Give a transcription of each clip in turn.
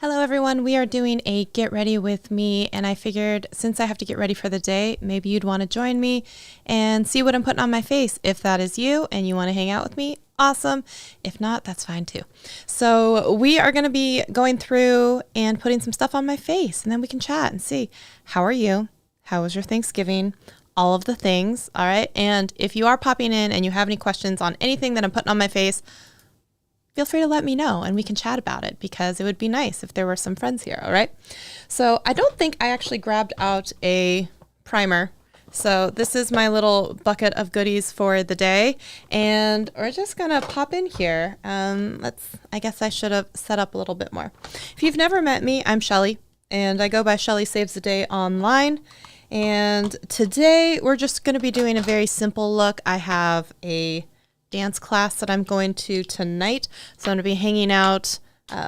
Hello everyone, we are doing a get ready with me, and I figured since I have to get ready for the day, maybe you'd want to join me and see what I'm putting on my face. If that is you and you want to hang out with me, awesome. If not, that's fine too. So we are going to be going through and putting some stuff on my face, and then we can chat and see, how are you? How was your Thanksgiving? All of the things, all right? And if you are popping in and you have any questions on anything that I'm putting on my face, feel free to let me know and we can chat about it, because it would be nice if there were some friends here, all right? So I don't think I actually grabbed out a primer. So this is my little bucket of goodies for the day, and we're just gonna pop in here. I guess I should have set up a little bit more. If you've never met me, I'm Shelly, and I go by Shelly Saves the Day online. And today we're just gonna be doing a very simple look. I have a dance class that I'm going to tonight. So I'm going to be hanging out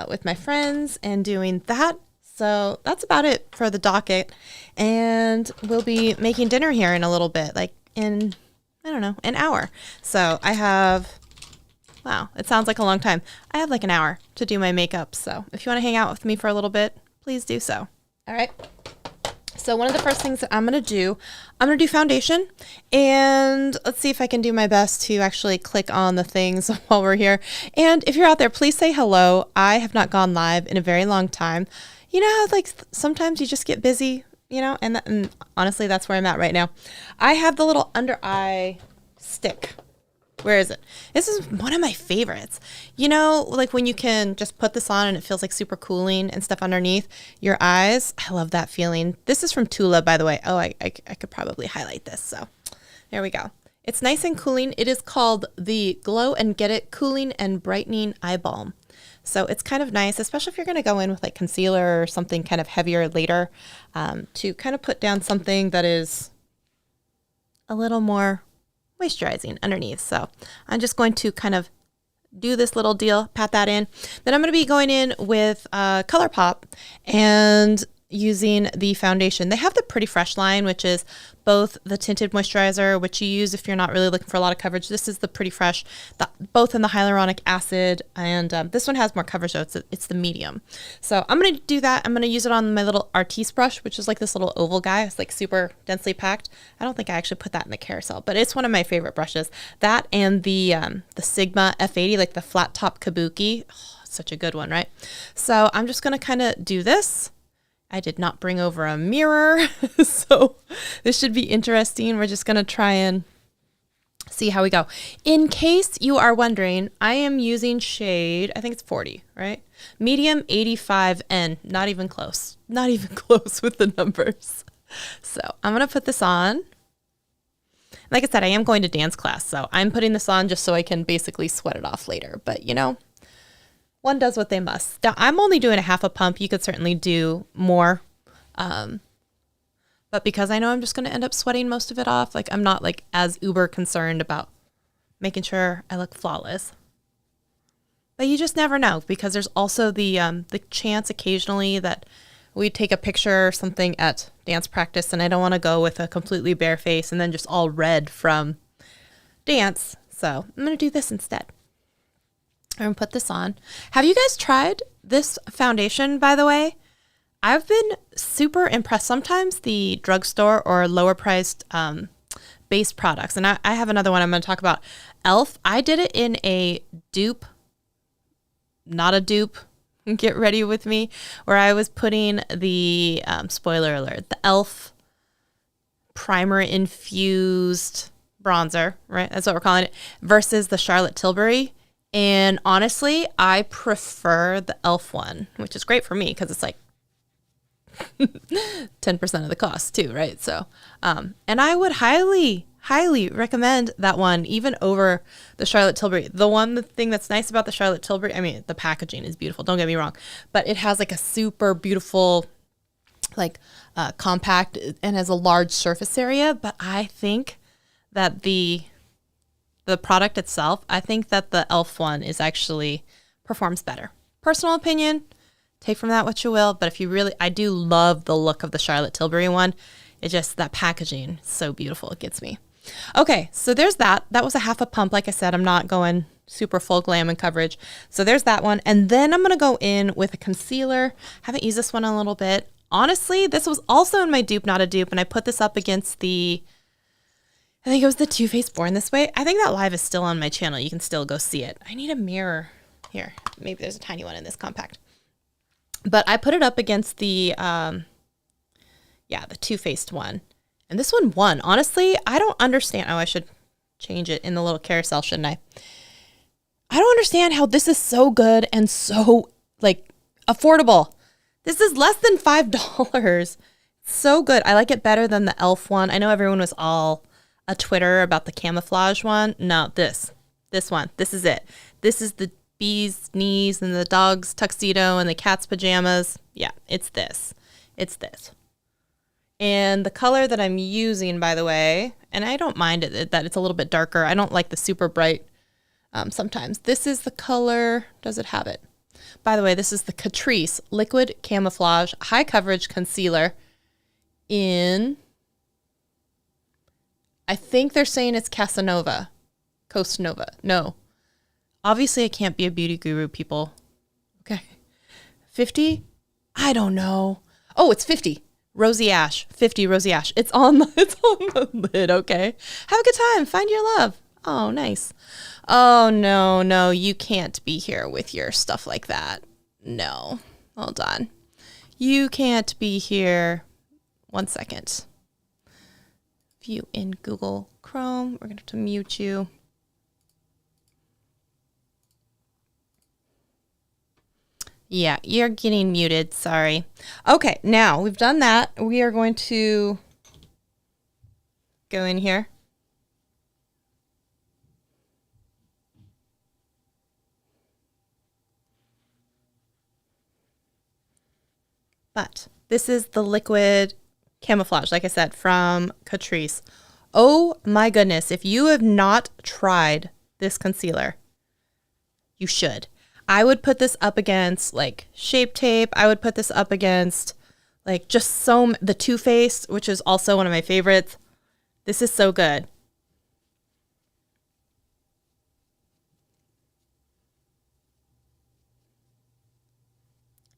with my friends and doing that. So that's about it for the docket. And we'll be making dinner here in a little bit, like in, I don't know, an hour. So I have, wow, it sounds like a long time. I have like an hour to do my makeup. So if you want to hang out with me for a little bit, please do so. All right. So one of the first things that I'm going to do foundation, and let's see if I can do my best to actually click on the things while we're here. And if you're out there, please say hello. I have not gone live in a very long time. You know how like sometimes you just get busy, you know, and honestly, that's where I'm at right now. I have the little under eye stick. Where is it? This is one of my favorites. You know, like when you can just put this on and it feels like super cooling and stuff underneath your eyes. I love that feeling. This is from Tula, by the way. Oh, I could probably highlight this. So there we go. It's nice and cooling. It is called the Glow and Get It Cooling and Brightening Eye Balm. So it's kind of nice, especially if you're going to go in with like concealer or something kind of heavier later, to kind of put down something that is a little more moisturizing underneath. So I'm just going to kind of do this little deal, pat that in. Then I'm going to be going in with ColourPop and using the foundation. They have the Pretty Fresh line, which is both the tinted moisturizer, which you use if you're not really looking for a lot of coverage. This is the Pretty Fresh, both in the hyaluronic acid, and this one has more coverage, so it's the medium. So I'm going to do that. I'm going to use it on my little Artis brush, which is like this little oval guy. It's like super densely packed. I don't think I actually put that in the carousel, but it's one of my favorite brushes. That and the Sigma F80, like the flat top kabuki. Oh, such a good one, right? So I'm just going to kind of do this. I did not bring over a mirror, so this should be interesting. We're just going to try and see how we go. In case you are wondering, I am using shade, I think it's 40, right? Medium 85N, not even close. Not even close with the numbers. So I'm going to put this on. Like I said, I am going to dance class, so I'm putting this on just so I can basically sweat it off later. But, you know, one does what they must. Now, I'm only doing a half a pump. You could certainly do more. But because I know I'm just going to end up sweating most of it off, like I'm not like as uber concerned about making sure I look flawless. But you just never know, because there's also the chance occasionally that we take a picture or something at dance practice, and I don't want to go with a completely bare face and then just all red from dance. So I'm going to do this instead. I'm going to put this on. Have you guys tried this foundation, by the way? I've been super impressed. Sometimes the drugstore or lower priced base products, and I have another one I'm going to talk about, e.l.f. I did it in a dupe, not a dupe, get ready with me, where I was putting the, spoiler alert, the e.l.f. primer infused bronzer, right? That's what we're calling it, versus the Charlotte Tilbury. And honestly, I prefer the e.l.f. one, which is great for me because it's like 10% of the cost too, right? So, and I would highly recommend that one even over the Charlotte Tilbury. The thing that's nice about the Charlotte Tilbury, I mean, the packaging is beautiful, don't get me wrong, but it has like a super beautiful, like compact, and has a large surface area. But I think that the product itself, I think that the e.l.f. one is actually performs better. Personal opinion, take from that what you will. But if you really, I do love the look of the Charlotte Tilbury one. It just, that packaging, so beautiful. It gets me. Okay, so there's that. That was a half a pump. Like I said, I'm not going super full glam and coverage. So there's that one. And then I'm going to go in with a concealer. Haven't used this one in a little bit. Honestly, this was also in my dupe, not a dupe. And I put this up against I think it was the Too Faced Born This Way. I think that live is still on my channel. You can still go see it. I need a mirror here. Maybe there's a tiny one in this compact. But I put it up against the Too Faced one. And this one won. Honestly, I don't understand. Oh, I should change it in the little carousel, shouldn't I? I don't understand how this is so good and so like affordable. This is less than $5. So good. I like it better than the e.l.f. one. I know everyone was all a Twitter about the camouflage one. No, this one. This is it. This is the bee's knees and the dog's tuxedo and the cat's pajamas. Yeah, it's this. It's this. And the color that I'm using, by the way, and I don't mind it that it's a little bit darker. I don't like the super bright sometimes. This is the color. Does it have it? By the way, this is the Catrice Liquid Camouflage High Coverage Concealer in, I think they're saying it's Casanova. Coast Nova. No. Obviously, I can't be a beauty guru, people. Okay. 50? I don't know. Oh, it's 50. Rosy Ash. 50 Rosy Ash. It's on the lid, okay? Have a good time. Find your love. Oh, nice. Oh, no, you can't be here with your stuff like that. No. Hold on. You can't be here. 1 second. View in Google Chrome. We're going to have to mute you. Yeah, you're getting muted. Sorry. Okay, now we've done that. We are going to go in here. But this is the Liquid Camouflage, like I said, from Catrice. Oh my goodness. If you have not tried this concealer, you should. I would put this up against like Shape Tape. I would put this up against like just the Too Faced, which is also one of my favorites. This is so good.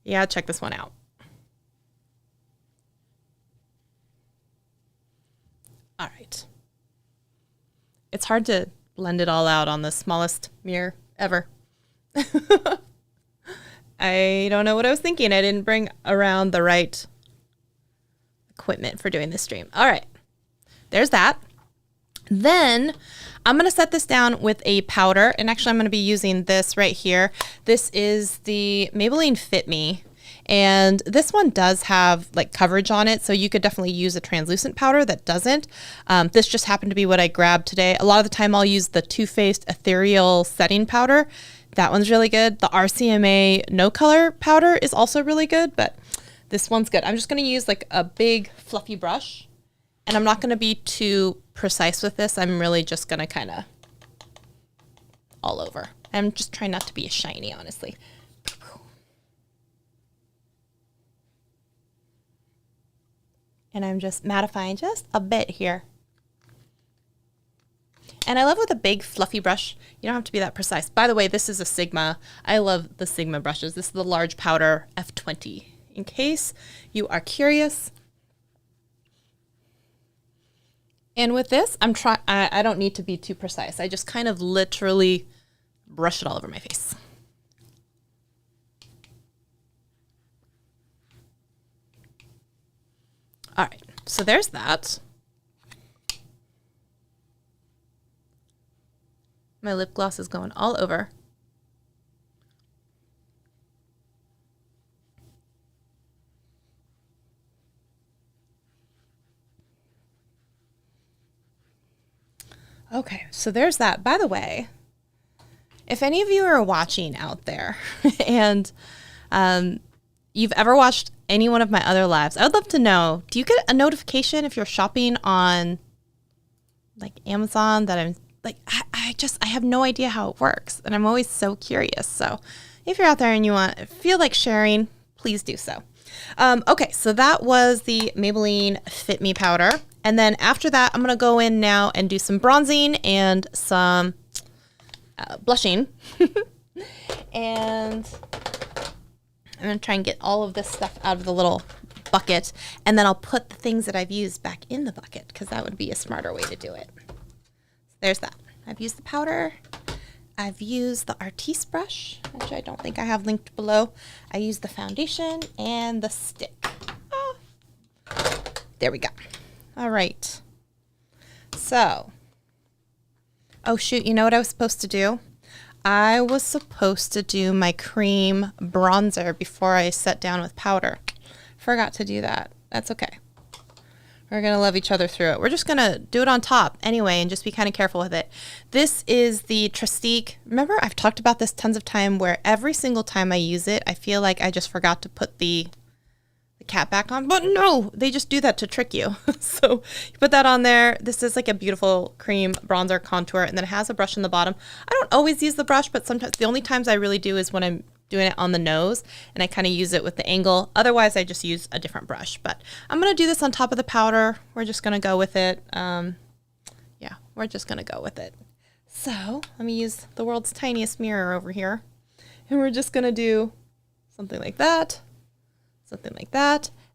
Yeah, check this one out. All right. It's hard to blend it all out on the smallest mirror ever. I don't know what I was thinking. I didn't bring around the right equipment for doing this stream. All right. There's that. Then I'm going to set this down with a powder. And actually, I'm going to be using this right here. This is the Maybelline Fit Me. And this one does have like coverage on it. So you could definitely use a translucent powder that doesn't. This just happened to be what I grabbed today. A lot of the time I'll use the Too Faced Ethereal Setting Powder. That one's really good. The RCMA No Color Powder is also really good, but this one's good. I'm just going to use like a big fluffy brush. And I'm not going to be too precise with this. I'm really just going to kind of all over. I'm just trying not to be shiny, honestly. And I'm just mattifying just a bit here. And I love with a big fluffy brush, you don't have to be that precise. By the way, this is a Sigma. I love the Sigma brushes. This is the large powder F20. In case you are curious. And with this, I don't need to be too precise. I just kind of literally brush it all over my face. All right, so there's that. My lip gloss is going all over. Okay, so there's that. By the way, if any of you are watching out there and you've ever watched any one of my other lives, I would love to know, do you get a notification if you're shopping on like Amazon that I'm like, I have no idea how it works. And I'm always so curious. So if you're out there and you feel like sharing, please do so. Okay, so that was the Maybelline Fit Me powder. And then after that, I'm going to go in now and do some bronzing and some blushing. And I'm going to try and get all of this stuff out of the little bucket, and then I'll put the things that I've used back in the bucket because that would be a smarter way to do it. So there's that. I've used the powder. I've used the Artiste brush, which I don't think I have linked below. I used the foundation and the stick. Oh, there we go. All right. So, oh shoot, you know what I was supposed to do? I was supposed to do my cream bronzer before I sat down with powder. Forgot to do that. That's okay. We're going to love each other through it. We're just going to do it on top anyway and just be kind of careful with it. This is the Trestique. Remember, I've talked about this tons of time where every single time I use it, I feel like I just forgot to put the cap back on. But no, they just do that to trick you. So you put that on there. This is like a beautiful cream bronzer contour, and then it has a brush in the bottom. I don't always use the brush, but sometimes the only times I really do is when I'm doing it on the nose, and I kind of use it with the angle. Otherwise, I just use a different brush. But I'm going to do this on top of the powder. We're just going to go with it. Yeah, we're just going to go with it. So let me use the world's tiniest mirror over here. And we're just going to do something like that,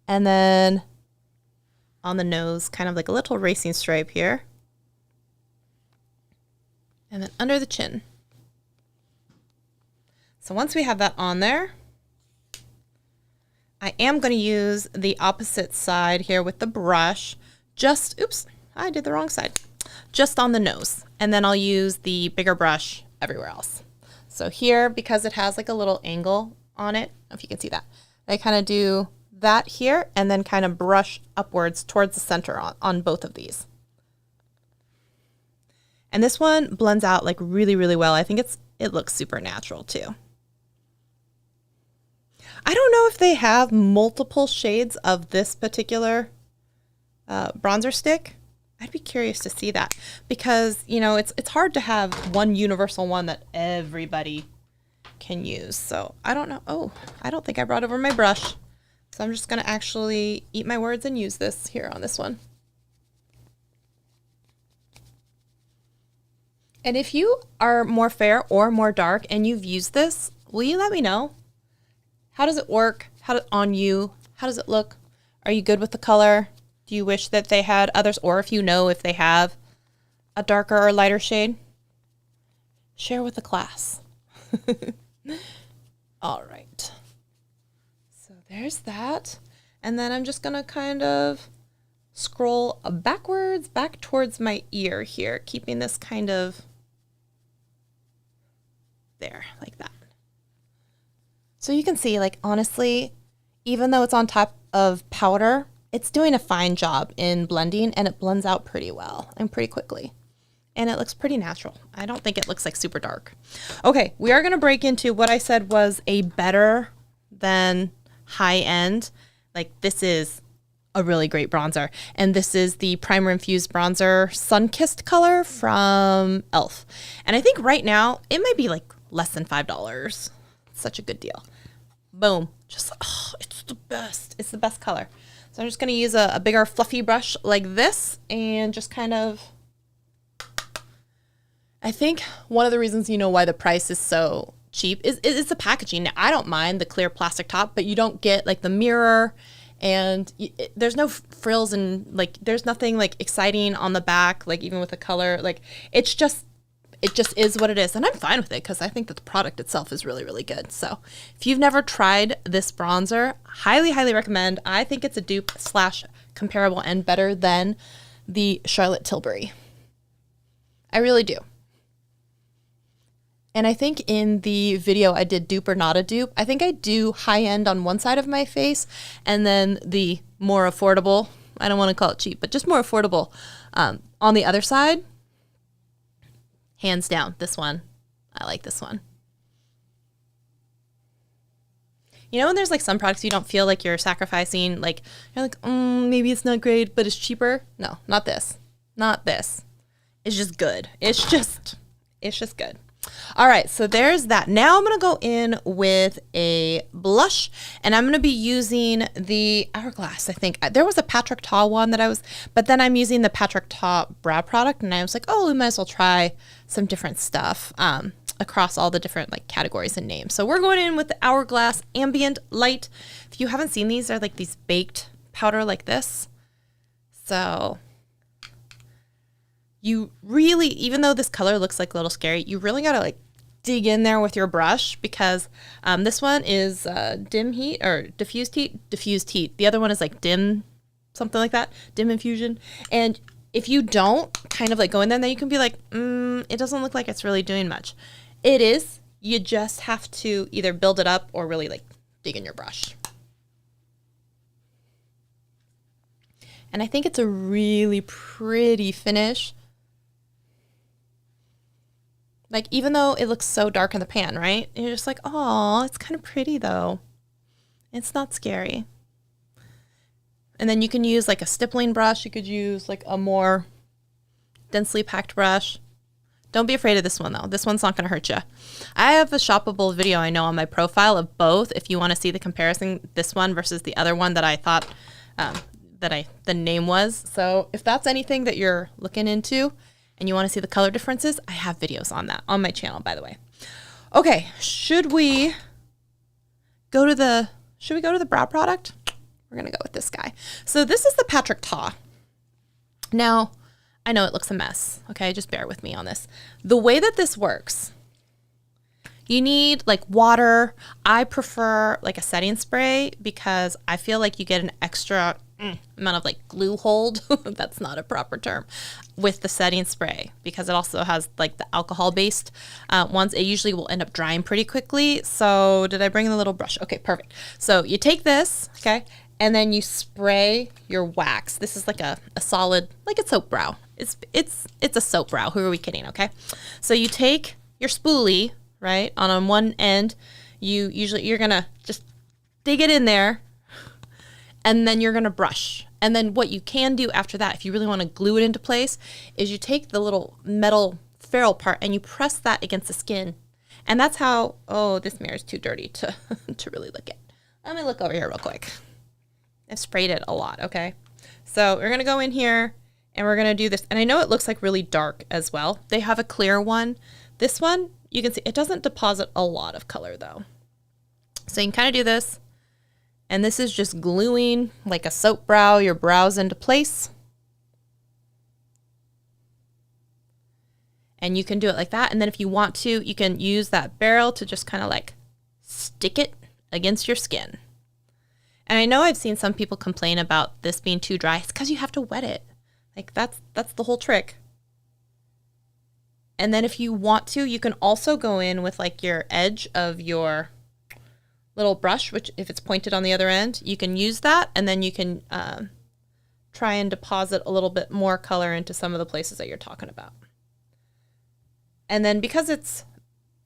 and then on the nose, kind of like a little racing stripe here. And then under the chin. So once we have that on there, I am going to use the opposite side here with the brush. Just, oops, I did the wrong side. Just on the nose. And then I'll use the bigger brush everywhere else. So here, because it has like a little angle on it, I don't know if you can see that, I kind of do that here and then kind of brush upwards towards the center on both of these. And this one blends out like really, really well. I think it looks super natural too. I don't know if they have multiple shades of this particular bronzer stick. I'd be curious to see that because, you know, it's hard to have one universal one that everybody can use. So I don't know. Oh, I don't think I brought over my brush. So I'm just going to actually eat my words and use this here on this one. And if you are more fair or more dark and you've used this, will you let me know? How does it work? On you? How does it look? Are you good with the color? Do you wish that they had others? Or if you know if they have a darker or lighter shade, share with the class. All right. So there's that. And then I'm just going to kind of scroll backwards, back towards my ear here, keeping this kind of there, like that. So you can see, like, honestly, even though it's on top of powder, it's doing a fine job in blending, and it blends out pretty well and pretty quickly. And it looks pretty natural. I don't think it looks like super dark. Okay, we are going to break into what I said was a better than high end. Like, this is a really great bronzer. And this is the Primer Infused Bronzer Sun-Kissed color from e.l.f. And I think right now, it might be like less than $5. Such a good deal. Boom. Just, oh, it's the best. It's the best color. So I'm just going to use a bigger fluffy brush like this and just kind of, I think one of the reasons you know why the price is so cheap is the packaging. Now, I don't mind the clear plastic top, but you don't get like the mirror and there's no frills and like there's nothing like exciting on the back, like even with the color. Like it just is what it is. And I'm fine with it because I think that the product itself is really, really good. So if you've never tried this bronzer, highly, highly recommend. I think it's a dupe / comparable and better than the Charlotte Tilbury. I really do. And I think in the video I did dupe or not a dupe, I think I do high end on one side of my face and then the more affordable, I don't want to call it cheap, but just more affordable on the other side. Hands down, this one. I like this one. You know when there's like some products you don't feel like you're sacrificing, like you're like, maybe it's not great, but it's cheaper? No, not this. Not this. It's just good. It's just good. All right, so there's that. Now I'm going to go in with a blush, and I'm going to be using the Hourglass, I think. There was a Patrick Ta one but then I'm using the Patrick Ta brow product, and I was like, oh, we might as well try some different stuff across all the different like categories and names. So we're going in with the Hourglass Ambient Light. If you haven't seen these, they're like these baked powder like this. So you really, even though this color looks like a little scary, you really got to like dig in there with your brush, because this one is dim heat or diffused heat. The other one is like dim, something like that, dim infusion. And if you don't kind of like go in there, then you can be like, it doesn't look like it's really doing much. It is. You just have to either build it up or really like dig in your brush. And I think it's a really pretty finish. Like, even though it looks so dark in the pan, right? You're just like, oh, it's kind of pretty though. It's not scary. And then you can use like a stippling brush. You could use like a more densely packed brush. Don't be afraid of this one though. This one's not going to hurt you. I have a shoppable video I know on my profile of both if you want to see the comparison, this one versus the other one that I thought the name was. So if that's anything that you're looking into and you want to see the color differences, I have videos on that on my channel, by the way. Okay, should we go to the brow product? We're going to go with this guy. So this is the Patrick Ta. Now, I know it looks a mess. Okay, just bear with me on this. The way that this works, you need like water. I prefer like a setting spray because I feel like you get an extra amount of like glue hold. That's not a proper term with the setting spray, because it also has like the alcohol based ones. It usually will end up drying pretty quickly. So did I bring the little brush? Okay, perfect. So you take this, okay, and then you spray your wax. This is like a solid, like a soap brow. It's a soap brow. Who are we kidding? Okay. So you take your spoolie, right? On one end, you're going to just dig it in there, and then you're going to brush. And then what you can do after that, if you really want to glue it into place, is you take the little metal ferrule part and you press that against the skin. And that's how, oh, this mirror is too dirty to, to really look at. Let me look over here real quick. I've sprayed it a lot, okay? So we're going to go in here and we're going to do this. And I know it looks like really dark as well. They have a clear one. This one, you can see it doesn't deposit a lot of color though. So you can kind of do this. And this is just gluing like a soap brow, your brows into place. And you can do it like that. And then if you want to, you can use that barrel to just kind of like stick it against your skin. And I know I've seen some people complain about this being too dry. It's because you have to wet it. Like that's the whole trick. And then if you want to, you can also go in with like your edge of your little brush, which if it's pointed on the other end, you can use that, and then you can try and deposit a little bit more color into some of the places that you're talking about. And then because it's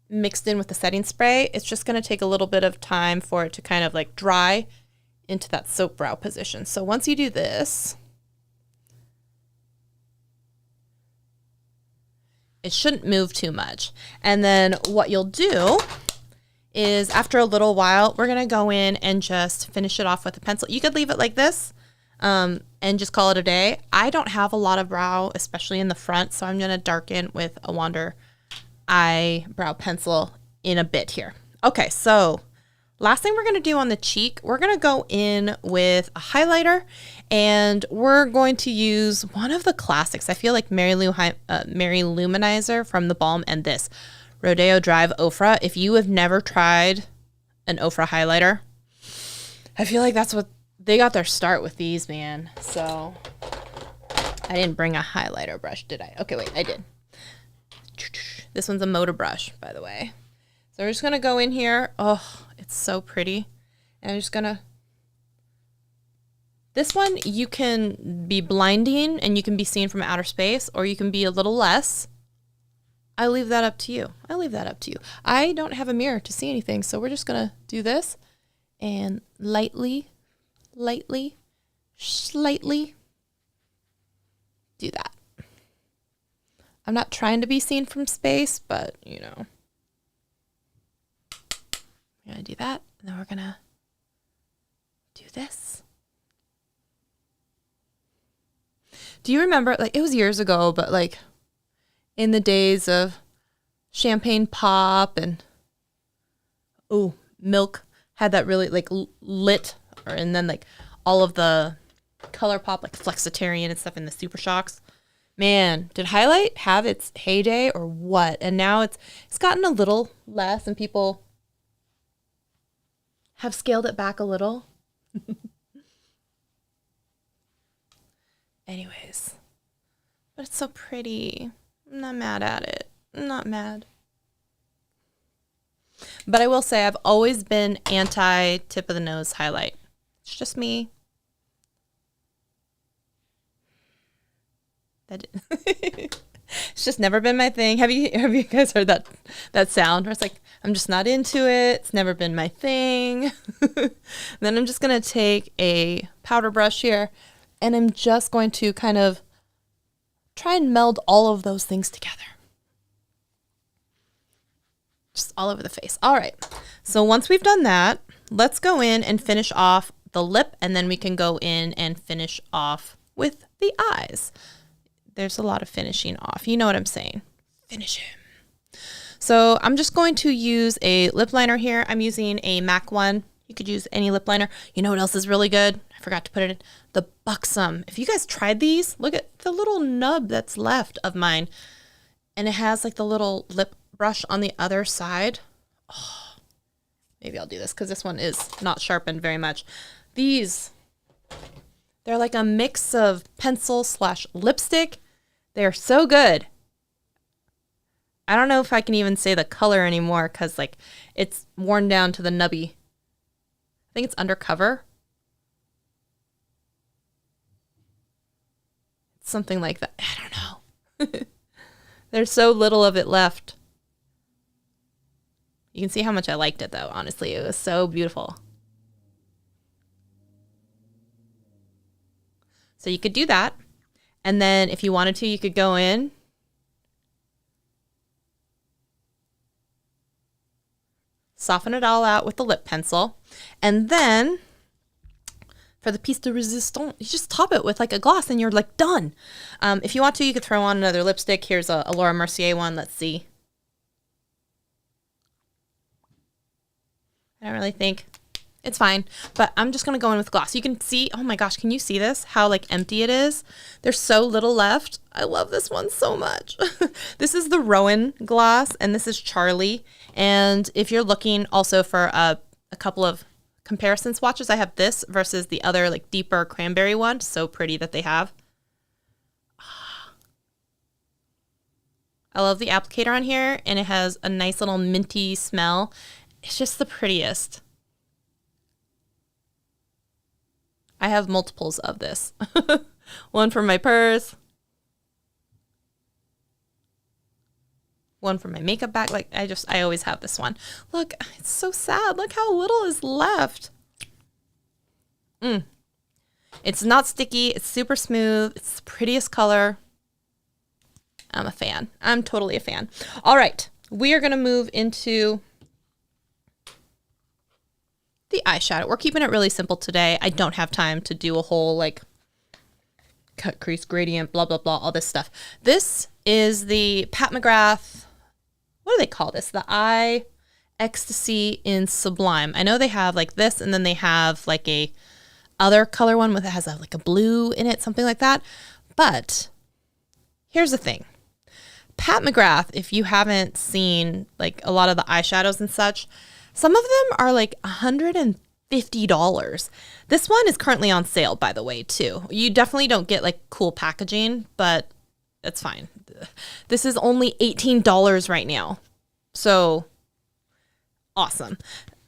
mixed in with the setting spray, it's just going to take a little bit of time for it to kind of like dry into that soap brow position. So once you do this, it shouldn't move too much. And then what you'll do is after a little while, we're going to go in and just finish it off with a pencil. You could leave it like this and just call it a day. I don't have a lot of brow, especially in the front, so I'm going to darken with a Wander eyebrow pencil in a bit here. Okay, so last thing we're going to do on the cheek, we're going to go in with a highlighter, and we're going to use one of the classics. I feel like Mary Lou Luminizer from the Balm and this Rodeo Drive Ofra. If you have never tried an Ofra highlighter, I feel like that's what they got their start with these, man. So I didn't bring a highlighter brush, did I? Okay, wait, I did. This one's a Moda brush, by the way. So we're just going to go in here. Oh, it's so pretty. And I'm just going to... This one, you can be blinding and you can be seen from outer space, or you can be a little less. I leave that up to you. I don't have a mirror to see anything, so we're just going to do this and lightly, slightly do that. I'm not trying to be seen from space, but you know. We're gonna do that, and then we're gonna do this. Do you remember, like, it was years ago, but like in the days of champagne pop and Milk had that really like lit, and then like all of the color pop, like Flexitarian and stuff in the Super Shocks. Man, did Highlight have its heyday or what? And now it's gotten a little less, and people have scaled it back a little. Anyways, but it's so pretty. I'm not mad at it. I'm not mad. But I will say I've always been anti tip of the nose highlight. It's just me. It's just never been my thing. Have you guys heard that sound where it's like, I'm just not into it. It's never been my thing. Then I'm just going to take a powder brush here, and I'm just going to kind of try and meld all of those things together. Just all over the face. All right. So once we've done that, let's go in and finish off the lip, and then we can go in and finish off with the eyes. There's a lot of finishing off. You know what I'm saying? Finish him. So I'm just going to use a lip liner here. I'm using a MAC one. You could use any lip liner. You know what else is really good? I forgot to put it in. The Buxom. If you guys tried these, look at the little nub that's left of mine. And it has like the little lip brush on the other side. Oh, maybe I'll do this because this one is not sharpened very much. These, they're like a mix of pencil / lipstick. They're so good. I don't know if I can even say the color anymore because like it's worn down to the nubby. I think it's Undercover. It's something like that. I don't know. There's so little of it left. You can see how much I liked it though. Honestly, it was so beautiful. So you could do that. And then if you wanted to, you could go in soften it all out with the lip pencil. And then for the piece de resistance, you just top it with like a gloss and you're like done. If you want to, you could throw on another lipstick. Here's a Laura Mercier one. Let's see. I don't really think it's fine, but I'm just going to go in with gloss. You can see, oh my gosh, can you see this? How like empty it is? There's so little left. I love this one so much. This is the Rowan gloss and this is Charlie. And if you're looking also for a couple of comparison swatches, I have this versus the other like deeper cranberry one. So pretty that they have. I love the applicator on here and it has a nice little minty smell. It's just the prettiest. I have multiples of this. One for my purse. One for my makeup bag. Like I always have this one. Look, it's so sad. Look how little is left. It's not sticky. It's super smooth. It's the prettiest color. I'm a fan. I'm totally a fan. All right. We are going to move into the eyeshadow. We're keeping it really simple today. I don't have time to do a whole like cut, crease, gradient, blah, blah, blah, all this stuff. This is the Pat McGrath, what do they call this? The Eye Ecstasy in Sublime. I know they have like this and then they have like a other color one with it has like a blue in it, something like that. But here's the thing. Pat McGrath, if you haven't seen like a lot of the eyeshadows and such, some of them are like $150. This one is currently on sale, by the way, too. You definitely don't get like cool packaging, but that's fine. This is only $18 right now. So awesome.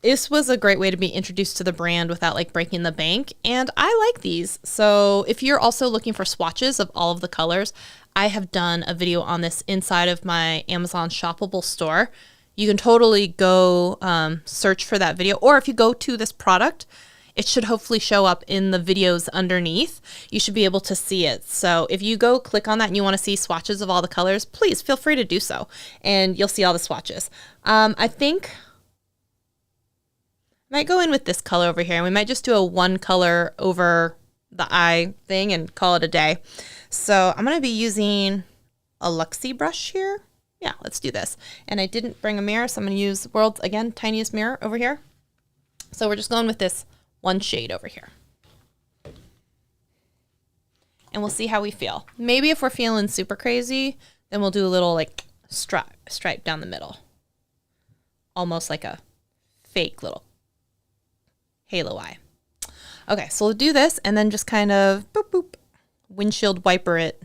This was a great way to be introduced to the brand without like breaking the bank. And I like these. So if you're also looking for swatches of all of the colors, I have done a video on this inside of my Amazon shoppable store. You can totally go search for that video. Or if you go to this product it should hopefully show up in the videos underneath. You should be able to see it. So if you go click on that and you want to see swatches of all the colors, please feel free to do so. And you'll see all the swatches. I think I might go in with this color over here, and we might just do a one color over the eye thing and call it a day. So I'm going to be using a Luxie brush here. Yeah, let's do this. And I didn't bring a mirror, so I'm going to use world's, again, tiniest mirror over here. So we're just going with this one shade over here. And we'll see how we feel. Maybe if we're feeling super crazy, then we'll do a little like stripe down the middle. Almost like a fake little halo eye. Okay, so we'll do this and then just kind of boop, boop, windshield wiper it.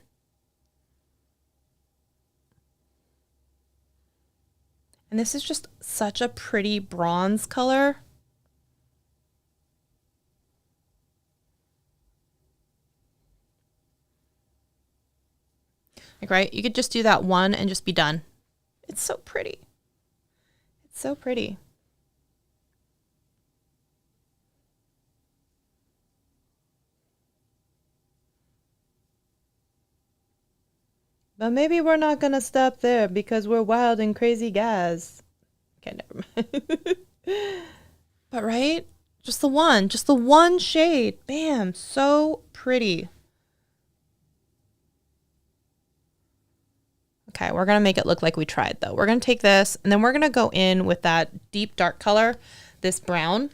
And this is just such a pretty bronze color. Like, right, you could just do that one and just be done. It's so pretty. It's so pretty. But maybe we're not going to stop there because we're wild and crazy guys. Okay, never mind. But right? Just the one shade. Bam, so pretty. Okay, we're going to make it look like we tried though. We're going to take this and then we're going to go in with that deep dark color, this brown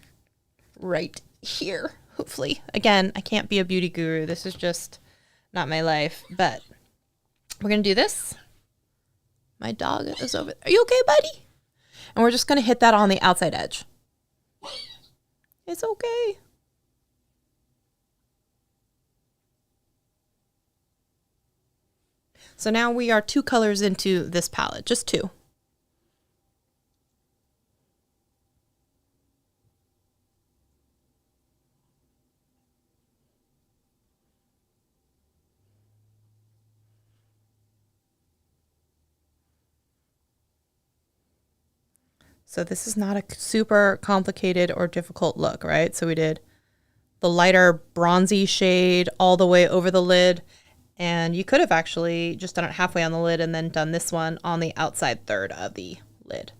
right here, hopefully. Again, I can't be a beauty guru. This is just not my life, but we're going to do this. My dog is over there. Are you okay, buddy? And we're just going to hit that on the outside edge. It's okay. So now we are 2 colors into this palette, just 2. So this is not a super complicated or difficult look, right? So we did the lighter bronzy shade all the way over the lid. And you could have actually just done it halfway on the lid and then done this one on the outside third of the lid.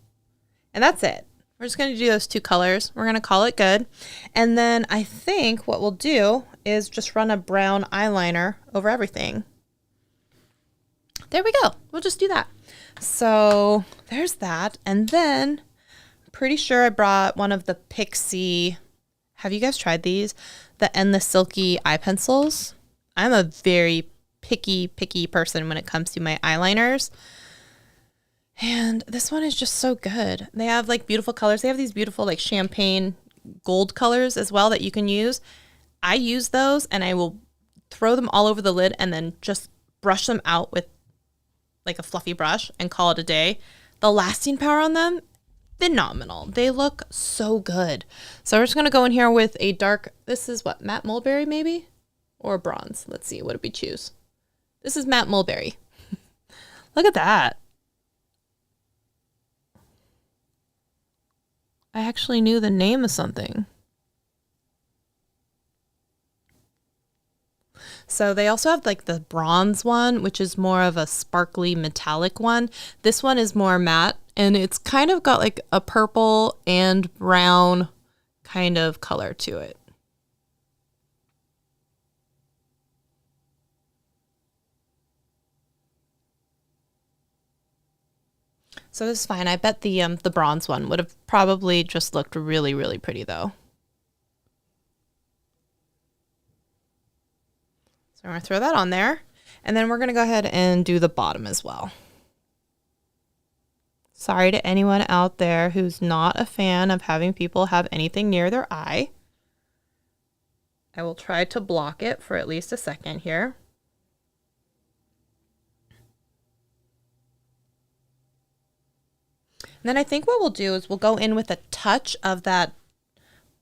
And that's it. We're just going to do those 2 colors. We're going to call it good. And then I think what we'll do is just run a brown eyeliner over everything. There we go. We'll just do that. So there's that. And then pretty sure I brought one of the Pixie. Have you guys tried these? The Endless Silky eye pencils. I'm a very picky person when it comes to my eyeliners. And this one is just so good. They have like beautiful colors. They have these beautiful like champagne gold colors as well that you can use. I use those and I will throw them all over the lid and then just brush them out with like a fluffy brush and call it a day. The lasting power on them, phenomenal. They look so good. So we're just going to go in here with a dark, this is what, matte mulberry maybe? Or bronze. Let's see, what did we choose? This is matte mulberry. Look at that. I actually knew the name of something. So they also have like the bronze one, which is more of a sparkly metallic one. This one is more matte and it's kind of got like a purple and brown kind of color to it. So this is fine. I bet the bronze one would have probably just looked really, really pretty though. So I'm going to throw that on there. And then we're going to go ahead and do the bottom as well. Sorry to anyone out there who's not a fan of having people have anything near their eye. I will try to block it for at least a second here. And then I think what we'll do is we'll go in with a touch of that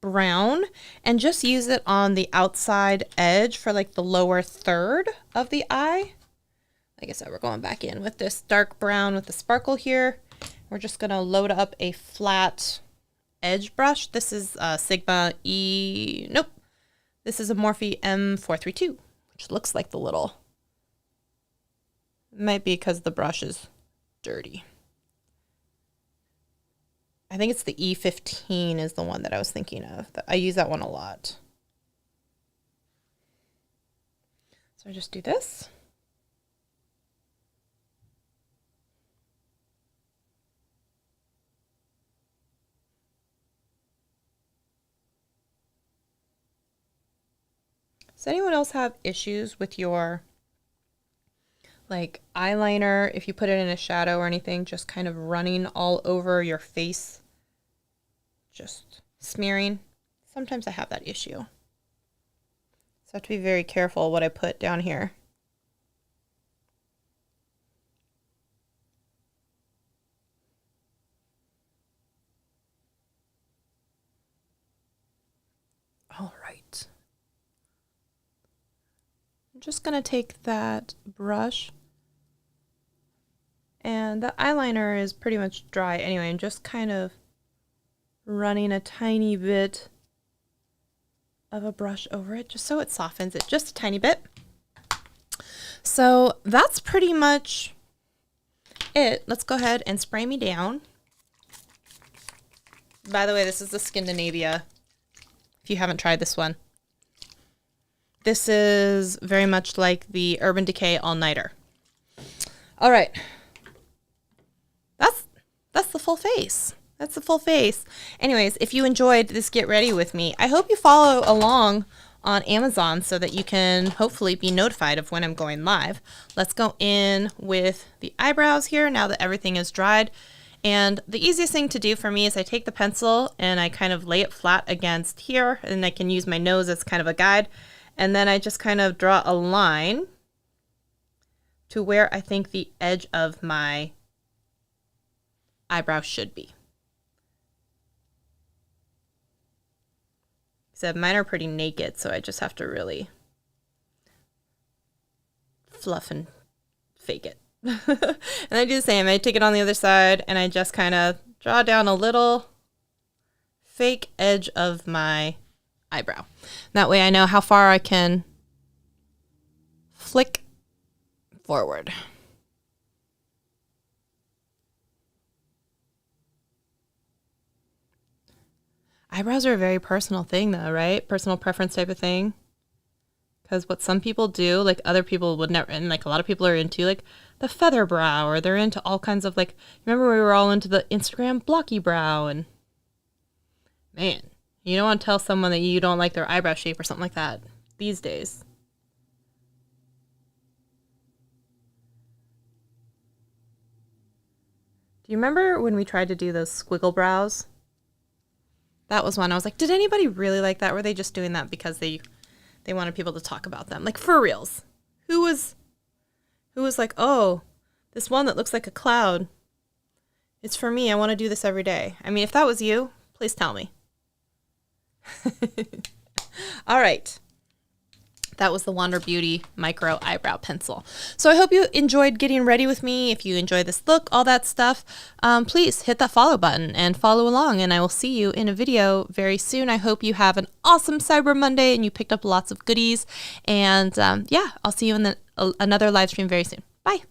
brown and just use it on the outside edge for like the lower third of the eye. Like I said, we're going back in with this dark brown with the sparkle here. We're just going to load up a flat edge brush. This is Sigma E, nope. This is a Morphe M432, which looks like the little, might be because the brush is dirty. I think it's the E15 is the one that I was thinking of. I use that one a lot. So I just do this. Does anyone else have issues with your like eyeliner, if you put it in a shadow or anything, just kind of running all over your face, just smearing? Sometimes I have that issue. So I have to be very careful what I put down here. All right. I'm just going to take that brush, and the eyeliner is pretty much dry anyway. I'm just kind of running a tiny bit of a brush over it just so it softens it just a tiny bit. So that's pretty much it. Let's go ahead and spray me down. By the way, this is the Skindinavia, if you haven't tried this one. This is very much like the Urban Decay All-Nighter. All right. That's the full face. That's the full face. Anyways, if you enjoyed this Get Ready With Me, I hope you follow along on Amazon so that you can hopefully be notified of when I'm going live. Let's go in with the eyebrows here now that everything is dried. And the easiest thing to do for me is I take the pencil and I kind of lay it flat against here, and I can use my nose as kind of a guide. And then I just kind of draw a line to where I think the edge of my eyebrow should be. Except mine are pretty naked, so I just have to really fluff and fake it. And I do the same. I take it on the other side and I just kind of draw down a little fake edge of my eyebrow. That way I know how far I can flick forward. Eyebrows are a very personal thing though, right? Personal preference type of thing. Because what some people do, like other people would never, and like a lot of people are into like the feather brow, or they're into all kinds of like, remember we were all into the Instagram blocky brow, and man, you don't want to tell someone that you don't like their eyebrow shape or something like that these days. Do you remember when we tried to do those squiggle brows? That was one I was like, did anybody really like that? Were they just doing that because they wanted people to talk about them? Like, for reals. Who was like, oh, this one that looks like a cloud, it's for me. I want to do this every day. I mean, if that was you, please tell me. All right. That was the Wander Beauty Micro Eyebrow Pencil. So I hope you enjoyed getting ready with me. If you enjoy this look, all that stuff, please hit that follow button and follow along. And I will see you in a video very soon. I hope you have an awesome Cyber Monday and you picked up lots of goodies. And yeah, I'll see you in another live stream very soon. Bye.